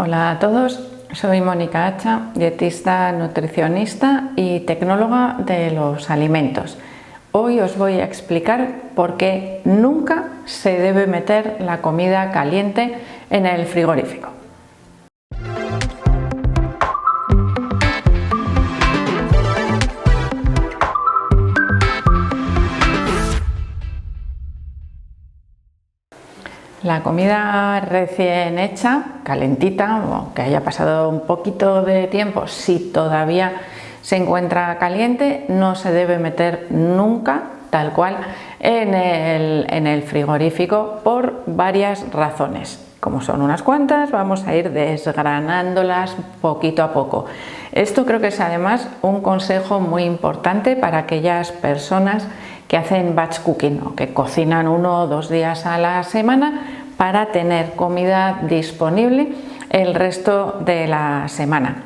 Hola a todos, soy Mónica Hacha, dietista, nutricionista y tecnóloga de los alimentos. Hoy os voy a explicar por qué nunca se debe meter la comida caliente en el frigorífico. La comida recién hecha, calentita, o que haya pasado un poquito de tiempo, si todavía se encuentra caliente, no se debe meter nunca, tal cual, en el frigorífico por varias razones. Como son unas cuantas, vamos a ir desgranándolas poquito a poco. Esto creo que es además un consejo muy importante para aquellas personas que hacen batch cooking o que cocinan 1 o 2 días a la semana para tener comida disponible el resto de la semana.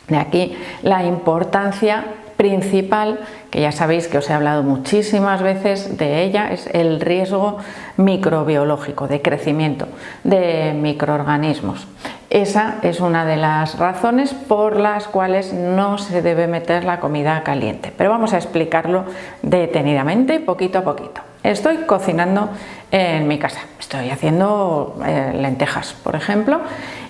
De aquí la importancia principal, que ya sabéis que os he hablado muchísimas veces de ella, es el riesgo microbiológico de crecimiento de microorganismos. Esa es una de las razones por las cuales no se debe meter la comida caliente, pero vamos a explicarlo detenidamente, poquito a poquito. Estoy cocinando en mi casa, estoy haciendo lentejas, por ejemplo,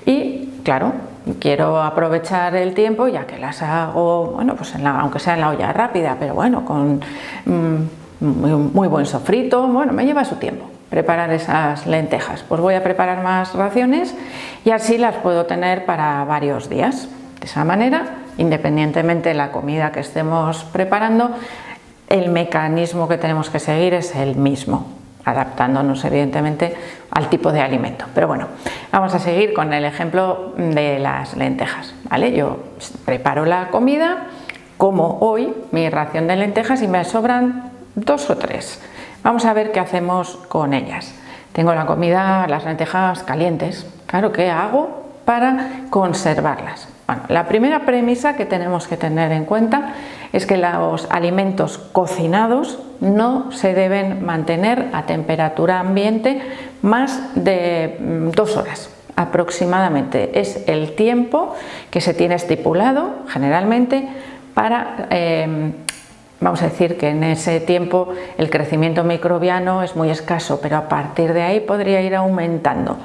y claro, quiero aprovechar el tiempo ya que las hago, bueno, pues aunque sea en la olla rápida, pero bueno, con muy buen sofrito, bueno, me lleva su tiempo preparar esas lentejas. Pues voy a preparar más raciones y así las puedo tener para varios días. De esa manera, independientemente de la comida que estemos preparando, el mecanismo que tenemos que seguir es el mismo, adaptándonos evidentemente al tipo de alimento. Pero bueno, vamos a seguir con el ejemplo de las lentejas, ¿vale? Yo preparo la comida, como hoy mi ración de lentejas y me sobran 2 o 3. Vamos a ver qué hacemos con ellas. Tengo la comida, las lentejas calientes. Claro, ¿qué hago para conservarlas? Bueno, la primera premisa que tenemos que tener en cuenta es que los alimentos cocinados no se deben mantener a temperatura ambiente más de 2 horas aproximadamente. Es el tiempo que se tiene estipulado generalmente para vamos a decir que en ese tiempo el crecimiento microbiano es muy escaso, pero a partir de ahí podría ir aumentando.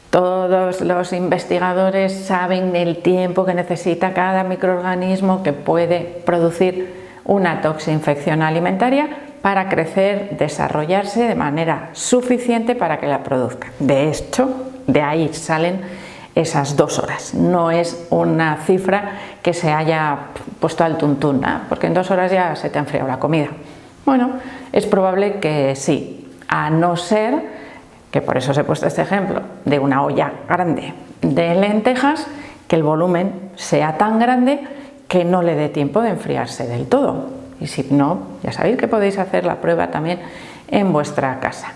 Todos los investigadores saben el tiempo que necesita cada microorganismo que puede producir una toxinfección alimentaria para crecer, desarrollarse de manera suficiente para que la produzca. De hecho, de ahí salen esas 2 horas, no es una cifra que se haya puesto al tuntún, ¿eh? Porque en 2 horas ya se te ha enfriado la comida. Bueno, es probable que sí, a no ser que, por eso os he puesto este ejemplo, de una olla grande de lentejas, que el volumen sea tan grande que no le dé tiempo de enfriarse del todo. Y si no, ya sabéis que podéis hacer la prueba también en vuestra casa.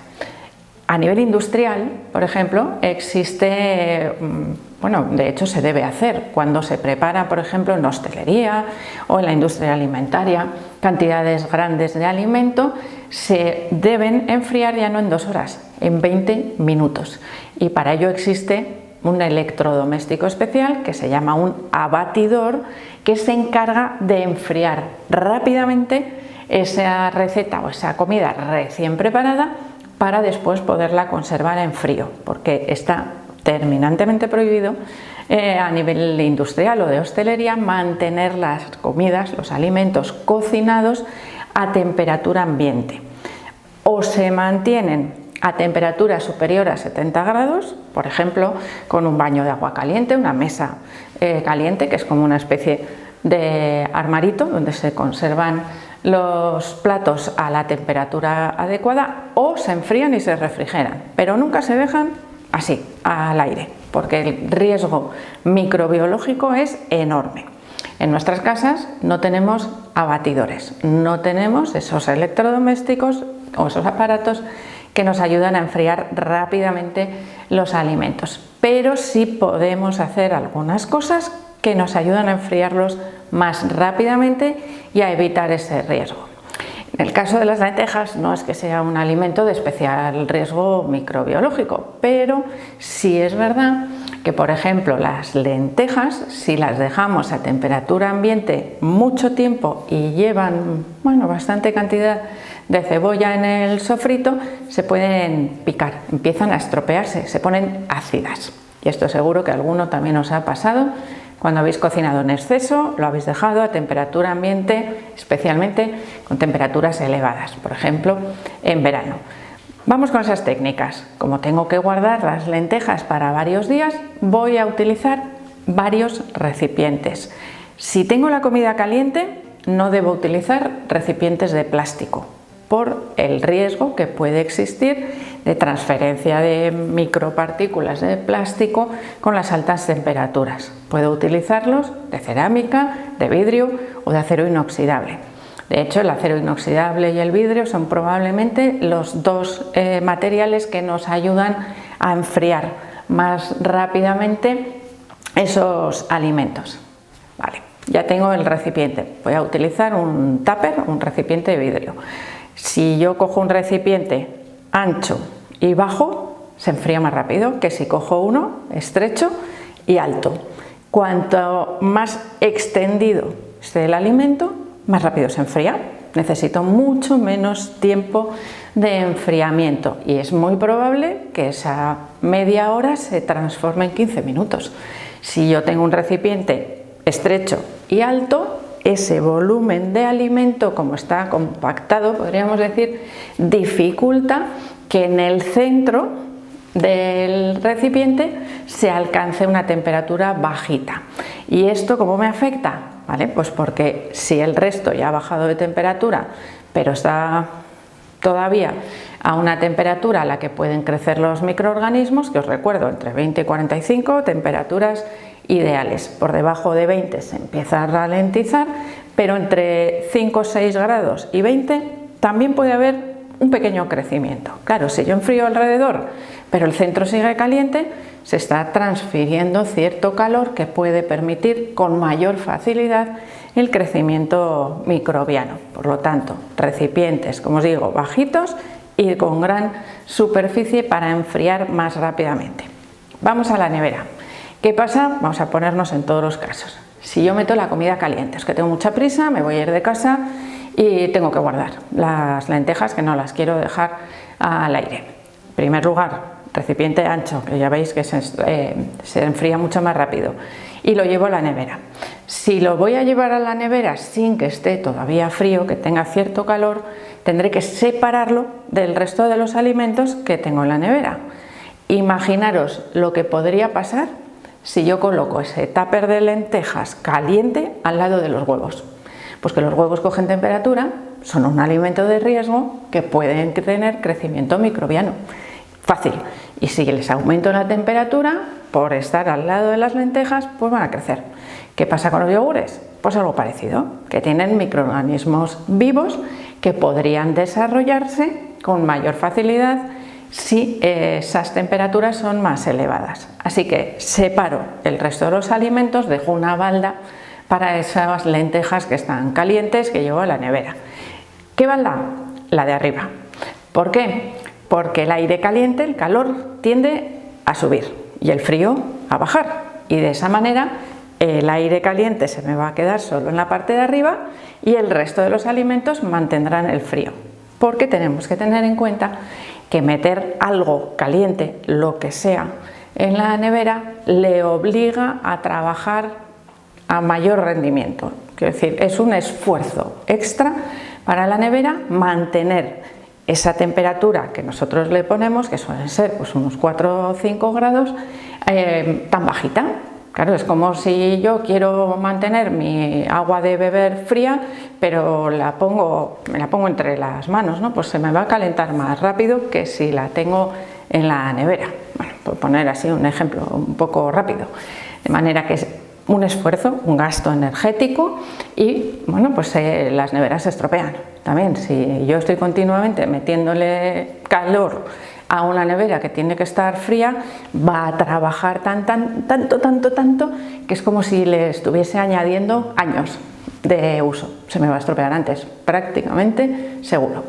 A nivel industrial, por ejemplo, existe, bueno, de hecho se debe hacer cuando se prepara, por ejemplo, en hostelería o en la industria alimentaria, cantidades grandes de alimento, se deben enfriar ya no en 2 horas, en 20 minutos. Y para ello existe un electrodoméstico especial que se llama un abatidor, que se encarga de enfriar rápidamente esa receta o esa comida recién preparada para después poderla conservar en frío, porque está terminantemente prohibido a nivel industrial o de hostelería mantener las comidas, los alimentos cocinados a temperatura ambiente. O se mantienen a temperatura superior a 70 grados, por ejemplo, con un baño de agua caliente, una mesa caliente, que es como una especie de armarito donde se conservan los platos a la temperatura adecuada, o se enfrían y se refrigeran, pero nunca se dejan así, al aire, porque el riesgo microbiológico es enorme. En nuestras casas no tenemos abatidores, no tenemos esos electrodomésticos o esos aparatos que nos ayudan a enfriar rápidamente los alimentos, pero sí podemos hacer algunas cosas que nos ayudan a enfriarlos más rápidamente y a evitar ese riesgo. En el caso de las lentejas no es que sea un alimento de especial riesgo microbiológico, pero sí es verdad que que, por ejemplo, las lentejas, si las dejamos a temperatura ambiente mucho tiempo y llevan, bueno, bastante cantidad de cebolla en el sofrito, se pueden picar, empiezan a estropearse, se ponen ácidas. Y esto seguro que a alguno también os ha pasado cuando habéis cocinado en exceso, lo habéis dejado a temperatura ambiente, especialmente con temperaturas elevadas, por ejemplo, en verano. Vamos con esas técnicas. Como tengo que guardar las lentejas para varios días, voy a utilizar varios recipientes. Si tengo la comida caliente, no debo utilizar recipientes de plástico por el riesgo que puede existir de transferencia de micropartículas de plástico con las altas temperaturas. Puedo utilizarlos de cerámica, de vidrio o de acero inoxidable. De hecho, el acero inoxidable y el vidrio son probablemente los dos materiales que nos ayudan a enfriar más rápidamente esos alimentos. Vale, ya tengo el recipiente. Voy a utilizar un tupper, un recipiente de vidrio. Si yo cojo un recipiente ancho y bajo, se enfría más rápido que si cojo uno estrecho y alto. Cuanto más extendido esté el alimento, más rápido se enfría. Necesito mucho menos tiempo de enfriamiento y es muy probable que esa media hora se transforme en 15 minutos. Si yo tengo un recipiente estrecho y alto, ese volumen de alimento, como está compactado, podríamos decir, dificulta que en el centro del recipiente se alcance una temperatura bajita. ¿Y esto cómo me afecta? ¿Vale? Pues porque si el resto ya ha bajado de temperatura, pero está todavía a una temperatura a la que pueden crecer los microorganismos, que os recuerdo, entre 20 y 45, temperaturas ideales. Por debajo de 20 se empieza a ralentizar, pero entre 5, 6 grados y 20 también puede haber un pequeño crecimiento. Claro, si yo enfrío alrededor, pero el centro sigue caliente, se está transfiriendo cierto calor que puede permitir con mayor facilidad el crecimiento microbiano. Por lo tanto, recipientes, como os digo, bajitos y con gran superficie para enfriar más rápidamente. Vamos a la nevera. ¿Qué pasa? Vamos a ponernos en todos los casos. Si yo meto la comida caliente, es que tengo mucha prisa, me voy a ir de casa y tengo que guardar las lentejas que no las quiero dejar al aire. En primer lugar, recipiente ancho, que ya veis que se enfría mucho más rápido, y lo llevo a la nevera. Si lo voy a llevar a la nevera sin que esté todavía frío, que tenga cierto calor, tendré que separarlo del resto de los alimentos que tengo en la nevera. Imaginaros lo que podría pasar si yo coloco ese tupper de lentejas caliente al lado de los huevos. Pues que los huevos cogen temperatura, son un alimento de riesgo que pueden tener crecimiento microbiano. Fácil. Y si les aumento la temperatura, por estar al lado de las lentejas, pues van a crecer. ¿Qué pasa con los yogures? Pues algo parecido, que tienen microorganismos vivos que podrían desarrollarse con mayor facilidad si esas temperaturas son más elevadas. Así que separo el resto de los alimentos, dejo una balda para esas lentejas que están calientes que llevo a la nevera. ¿Qué balda? La de arriba. ¿Por qué? Porque el aire caliente, el calor, tiende a subir y el frío a bajar. Y de esa manera el aire caliente se me va a quedar solo en la parte de arriba y el resto de los alimentos mantendrán el frío. Porque tenemos que tener en cuenta que meter algo caliente, lo que sea, en la nevera le obliga a trabajar a mayor rendimiento. Quiero decir, es un esfuerzo extra para la nevera mantener esa temperatura que nosotros le ponemos, que suelen ser pues unos 4 o 5 grados, tan bajita. Claro, es como si yo quiero mantener mi agua de beber fría, pero me la pongo entre las manos, ¿no? Pues se me va a calentar más rápido que si la tengo en la nevera. Bueno, por poner así un ejemplo un poco rápido. De manera que es un esfuerzo, un gasto energético y, bueno, pues las neveras se estropean. También, si yo estoy continuamente metiéndole calor a una nevera que tiene que estar fría, va a trabajar tanto, que es como si le estuviese añadiendo años de uso. Se me va a estropear antes, prácticamente seguro.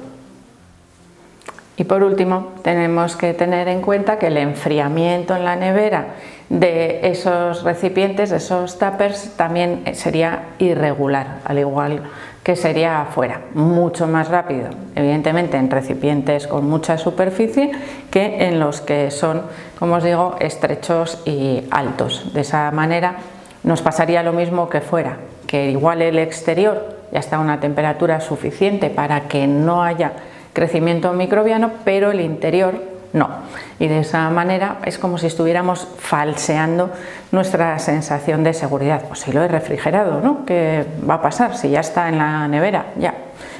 Y por último, tenemos que tener en cuenta que el enfriamiento en la nevera de esos recipientes, de esos tuppers, también sería irregular, al igual que sería afuera, mucho más rápido, evidentemente en recipientes con mucha superficie que en los que son, como os digo, estrechos y altos. De esa manera nos pasaría lo mismo que fuera, que igual el exterior ya está a una temperatura suficiente para que no haya crecimiento microbiano, pero el interior no. Y de esa manera es como si estuviéramos falseando nuestra sensación de seguridad. Pues si lo he refrigerado, ¿no? ¿Qué va a pasar si ya está en la nevera? Ya.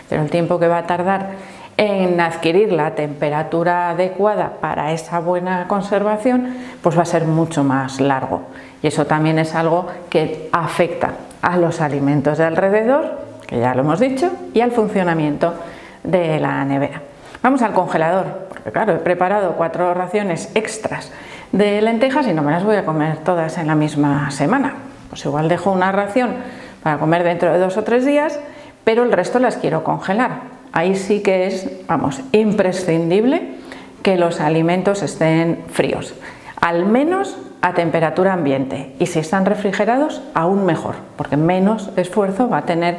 Pero el tiempo que va a tardar en adquirir la temperatura adecuada para esa buena conservación, pues va a ser mucho más largo. Y eso también es algo que afecta a los alimentos de alrededor, que ya lo hemos dicho, y al funcionamiento de la nevera. Vamos al congelador, porque claro, he preparado 4 raciones extras de lentejas y no me las voy a comer todas en la misma semana. Pues igual dejo una ración para comer dentro de 2 o 3 días, pero el resto las quiero congelar. Ahí sí que es, vamos, imprescindible que los alimentos estén fríos, al menos a temperatura ambiente, y si están refrigerados aún mejor, porque menos esfuerzo va a tener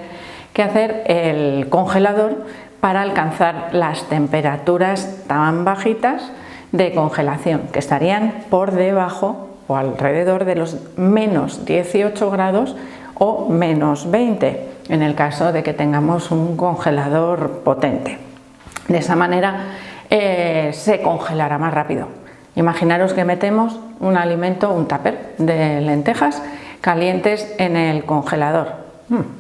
que hacer el congelador para alcanzar las temperaturas tan bajitas de congelación, que estarían por debajo o alrededor de los menos 18 grados o menos 20, en el caso de que tengamos un congelador potente. De esa manera se congelará más rápido. Imaginaros que metemos un alimento, un tupper de lentejas calientes en el congelador.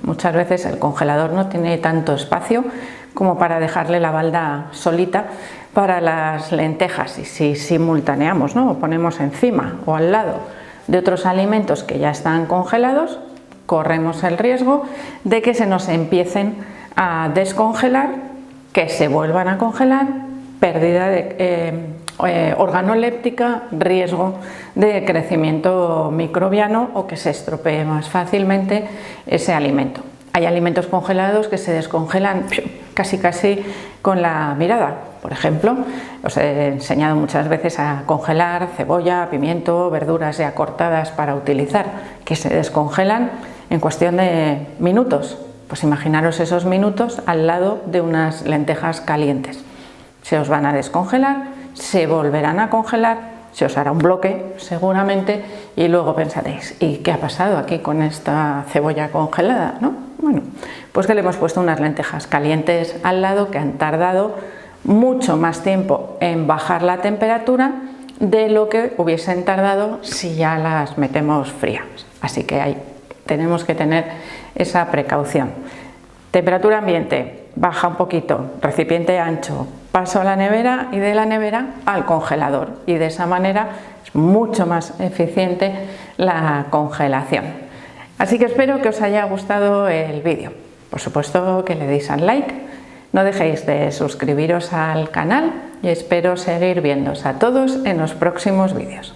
Muchas veces el congelador no tiene tanto espacio como para dejarle la balda solita para las lentejas, y si simultaneamos, ¿no?, o ponemos encima o al lado de otros alimentos que ya están congelados, corremos el riesgo de que se nos empiecen a descongelar, que se vuelvan a congelar, pérdida de organoléptica, riesgo de crecimiento microbiano o que se estropee más fácilmente ese alimento. Hay alimentos congelados que se descongelan casi con la mirada. Por ejemplo, os he enseñado muchas veces a congelar cebolla, pimiento, verduras ya cortadas para utilizar, que se descongelan en cuestión de minutos. Pues imaginaros esos minutos al lado de unas lentejas calientes. Se os van a descongelar, se volverán a congelar, se os hará un bloque seguramente y luego pensaréis, ¿y qué ha pasado aquí con esta cebolla congelada?, ¿no? Bueno, pues que le hemos puesto unas lentejas calientes al lado que han tardado mucho más tiempo en bajar la temperatura de lo que hubiesen tardado si ya las metemos frías. Así que ahí tenemos que tener esa precaución. Temperatura ambiente, baja un poquito, recipiente ancho, paso a la nevera y de la nevera al congelador, y de esa manera es mucho más eficiente la congelación. Así que espero que os haya gustado el vídeo. Por supuesto que le deis al like, no dejéis de suscribiros al canal y espero seguir viéndoos a todos en los próximos vídeos.